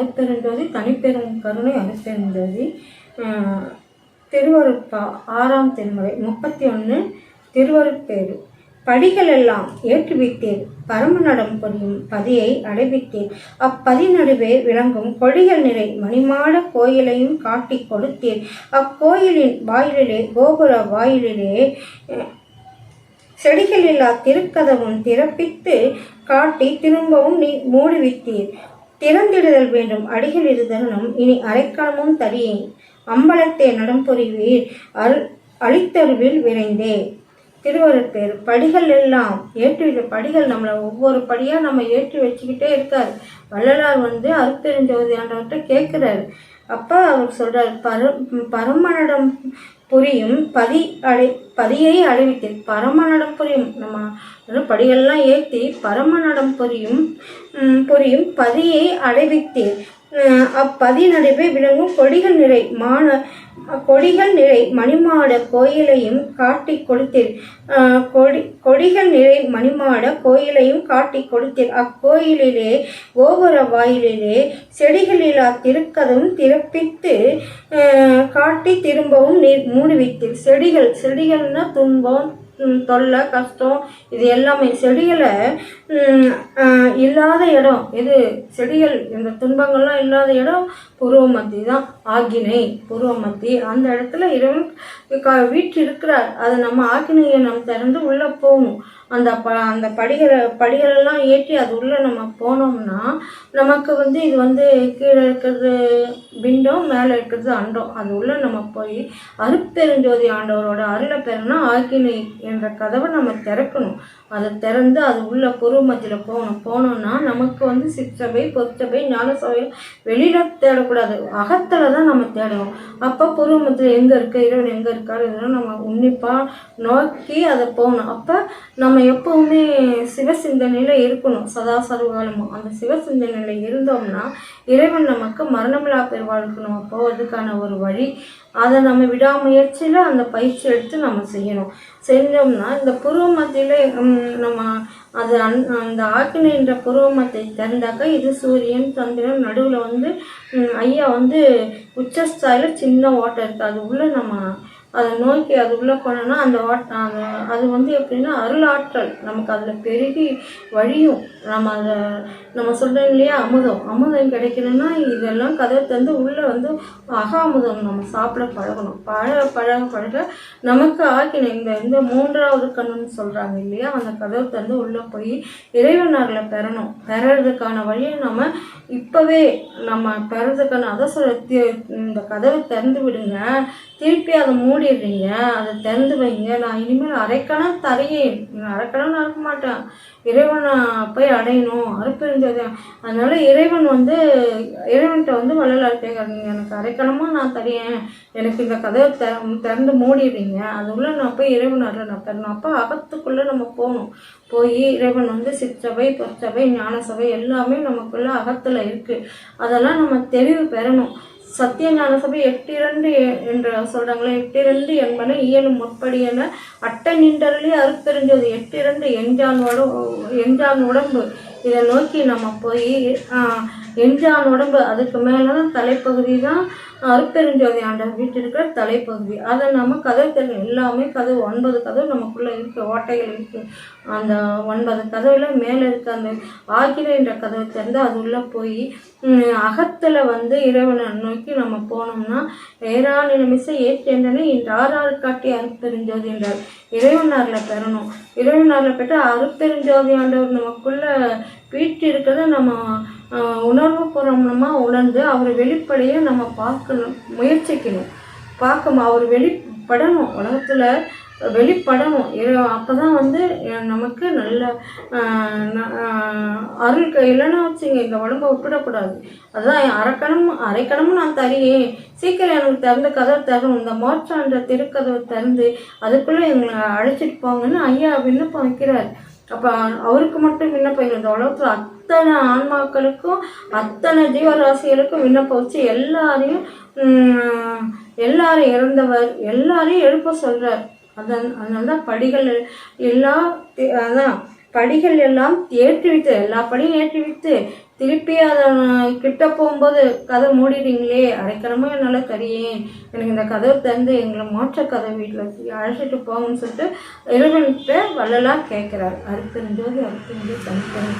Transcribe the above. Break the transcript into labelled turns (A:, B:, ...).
A: அருட்பெருஞ்சோதி, தனிப்பெரும் கருணை அருட்பெருஞ்சோதி. திருவருட்பா 6ஆம் திருமுறை 31 திருவருட்பேறு. படிகள் எல்லாம் ஏற்றுவித்தீர், பரமநடம் புரியும் பதியை அடைவித்தீர். அப்பதி நடுவே விளங்கும் கொடிகள் நிறை மணிமாட கோயிலையும் காட்டி கொடுத்தீர். அக்கோயிலின் வாயிலிலே, கோபுர வாயிலிலே செடிகளில்லா திருக்கதவும் திறப்பித்து காட்டி திரும்பவும் நீ மூடுவித்தீர். திறந்திடுதல் வேண்டும் அடிகள் இருதனும் இனி அரைக்கணமும் தடியேன். அம்பலத்தே நடம் புரிவீர் அளித்தருவில் விரைந்தே. திருவருட்பேறு. படிகள் எல்லாம் ஏற்றி படிகள் நம்மளை ஒவ்வொரு படியாக நம்ம ஏற்றி வச்சுக்கிட்டே இருக்கார். வள்ளலார் அருட்பெருஞ்சோதி ஆண்டவர்கிட்ட கேட்குறாரு. அப்போ அவர் சொல்கிறார், பரமநடம் புரியும் பதியை அடைவித்தீர். பரமநடம் புரியும், நம்ம படிகள்லாம் ஏற்றி பரமநடம் புரியும் பதியை அடைவித்தீர். அப்பதி நடுவே விளங்கும் கொடிகள் நிறை மணிமாட கோயிலையும் காட்டி கொடுத்தீர். கொடிகள் நிறை மணிமாட கோயிலையும் காட்டி கொடுத்தீர். அக்கோயிலிலே கோபுர வாயிலிலே செடிகளில்லா திருக்கதவும் திறப்பித்து காட்டி திரும்பவும் நீர் மூடுவித்தீர். செடிகள்னா துன்பம், தொல்லை, கஷ்டம், இது எல்லாமே செடிகளை இல்லாத இடம் எது? செடிகள், இந்த துன்பங்கள்லாம் இல்லாத இடம் புருவமத்தி தான். ஆக்கினை புருவமத்தி, அந்த இடத்துல இறைவன் வீட்டு இருக்கிறார். அது நம்ம ஆக்கினையை நம்ம திறந்து உள்ளே போகணும். அந்த படிகளெல்லாம் ஏற்றி அது உள்ளே நம்ம போனோம்னா நமக்கு இது கீழே இருக்கிறது பிண்டம், மேலே இருக்கிறது அண்டம். அது உள்ளே நம்ம போய் அருட்பெருஞ்சோதி ஆண்டவரோட அருளை பெறணும்னா ஆக்கினை என்ற கதவை நம்ம திறக்கணும். அதை திறந்து அது உள்ள புருவமத்தியில் போனோம்னா நமக்கு சிற்றபை, பொற்சபை, ஞானசபை வெளியில் தேடக்கூடாது, அகத்தில் தான் நம்ம தேடணும். அப்போ புருவமத்தில் எங்கே இருக்கு இறைவன் எங்கே இருக்காரு இதெல்லாம் நம்ம உன்னிப்பாக நோக்கி அதை போகணும். அப்போ நம்ம எப்பவுமே சிவசிந்தனையில் இருக்கணும். சதா சர்வகாலமும் அந்த சிவசிந்தனையில் இருந்தோம்னா இறைவன் நமக்கு மரணமில்லா பெருவாழ்வுக்கு நம்ம போவதுக்கான ஒரு வழி. அதை நம்ம விடாமுயற்சியில் அந்த பயிற்சி எடுத்து நம்ம செஞ்சோம்னா இந்த புருவமத்திலே நம்ம அது அந்த ஆக்கினைன்ற புருவமத்தை திறந்தாக்க இது சூரியன், சந்திரன், நடுவில் ஐயா உச்சஸ்தாயில் சின்ன ஓட்டை இருக்குது. அது உள்ள நம்ம அதை நோக்கி அது உள்ளே போனோன்னா அந்த அது எப்படின்னா அருளாற்றல் நமக்கு அதில் பெருகி வழியும். நம்ம சொல்கிறோம் இல்லையா, அமுதம் கிடைக்கணும்னா இதெல்லாம் கதவை தந்து உள்ளே அக அமுதம் நம்ம சாப்பிட பழகணும். பழக நமக்கு ஆக்கின இந்த 3வது கண்ணுன்னு சொல்கிறாங்க இல்லையா, அந்த கதவை தந்து உள்ளே போய் இறைவனாரில் பெறறதுக்கான வழியை நம்ம இப்போவே நம்ம பெறதுக்கான அதை இந்த கதவை திறந்து விடுங்க, திருப்பி அதை மூடிடுறீங்க, அதை திறந்து வைங்க. நான் இனிமேல் அரைக்கணம் தரையேன், அரைக்கணம் நடக்க மாட்டேன், இறைவனை போய் அடையணும் அருட்பெருஞ்சோதி. அதனால இறைவன்கிட்ட வள்ளலார் கேட்குறாங்க, எனக்கு அரைக்கணமாக நான் தரையேன், எனக்கு இந்த கதவை திறந்து மூடிடுறீங்க, அதுக்குள்ளே நான் போய் இறைவனாரில் நான் தரணும். அப்போ அகத்துக்குள்ளே நம்ம போகணும். போய் இறைவன் சிற்றபை, பொற்சபை, ஞானசபை எல்லாமே நமக்குள்ள அகத்தில் இருக்குது. அதெல்லாம் நம்ம தெளிவு பெறணும். சத்திய ஞான சபை 8.2 என்று சொல்கிறாங்களே, 8.2 என்பன இயலும் முற்படியன அட்டை நின்றருளி அருட்பெருஞ்சோதி 8.2 எஞ்சான் உடம்பு. இதை நோக்கி நம்ம போய் எஞ்சான் உடம்பு, அதுக்கு மேலே தான் தலைப்பகுதி தான் அருட்பெருஞ்சோதி ஆண்டவர் வீட்டு இருக்கிற தலைப்பகுதி. அதை நம்ம கதவு திறக்கணும். எல்லாமே கதவு 9 கதவு நமக்குள்ளே இருக்குது, ஓட்டைகள் இருக்குது. அந்த 9 கதவுல மேலே இருக்க அந்த ஆக்கினைன்ற கதவை திறந்து அது உள்ளே போய் அகத்தில் இறைவனை நோக்கி நம்ம போனோம்னா ஏறான நிமிஷம் ஏற்றேன்றனே இன்று ஆறாறு காட்டி அருட்பெருஞ்சோதி என்றார். இறைவனாரில் பெறணும். இறைவனாரில் பெற்று அருட்பெருஞ்சோதி ஆண்டவர் நமக்குள்ள வீட்டு இருக்கிறத நம்ம உணர்வு பூர்வமாக உணர்ந்து அவர் வெளிப்படையை நம்ம முயற்சிக்கணும். அவர் வெளிப்படணும், உலகத்தில் வெளிப்படணும். அப்போ தான் நமக்கு நல்ல அருள் இல்லைன்னா வச்சுங்க இந்த உடம்பை விட்டுடக்கூடாது. அதுதான் அரைக்கணமும் நான் தரையேன், சீக்கிரம் எனக்கு திறந்து கதவை தரணும், இந்த மோட்சன்ற திருக்கதவை திறந்து அதுக்குள்ளே எங்களை அழைச்சிட்டு போங்கன்னு ஐயா விண்ணப்பம் வைக்கிறார். அப்போ அவருக்கு மட்டும் விண்ணப்பம் இல்லை, இந்த உலகத்தில் அத்தனை ஆன்மாக்களுக்கும் அத்தனை ஜீவராசிகளுக்கும் விண்ணப்பம் வச்சு எல்லாரையும் இறந்தவர் எல்லாரையும் எழுப்ப சொல்கிறார். அதனால தான் படிகள் எல்லாம் அதான் படிகள் எல்லாம் ஏற்றி வைத்து எல்லா படியும் ஏற்றி வைத்து திருப்பி அதை கிட்ட போகும்போது கதை மூடிடுறீங்களே, அரைக்கணமும் என்னால் தெரியும், எனக்கு இந்த கதவை திறந்து எங்களை மோட்ச கதை வீட்டில் அழைச்சிட்டு போங்கன்னு சொல்லிட்டு இறைவன்கிட்ட வள்ளலார் கேட்குறாரு. அறுத்தறிஞ்சோது தனித்தனி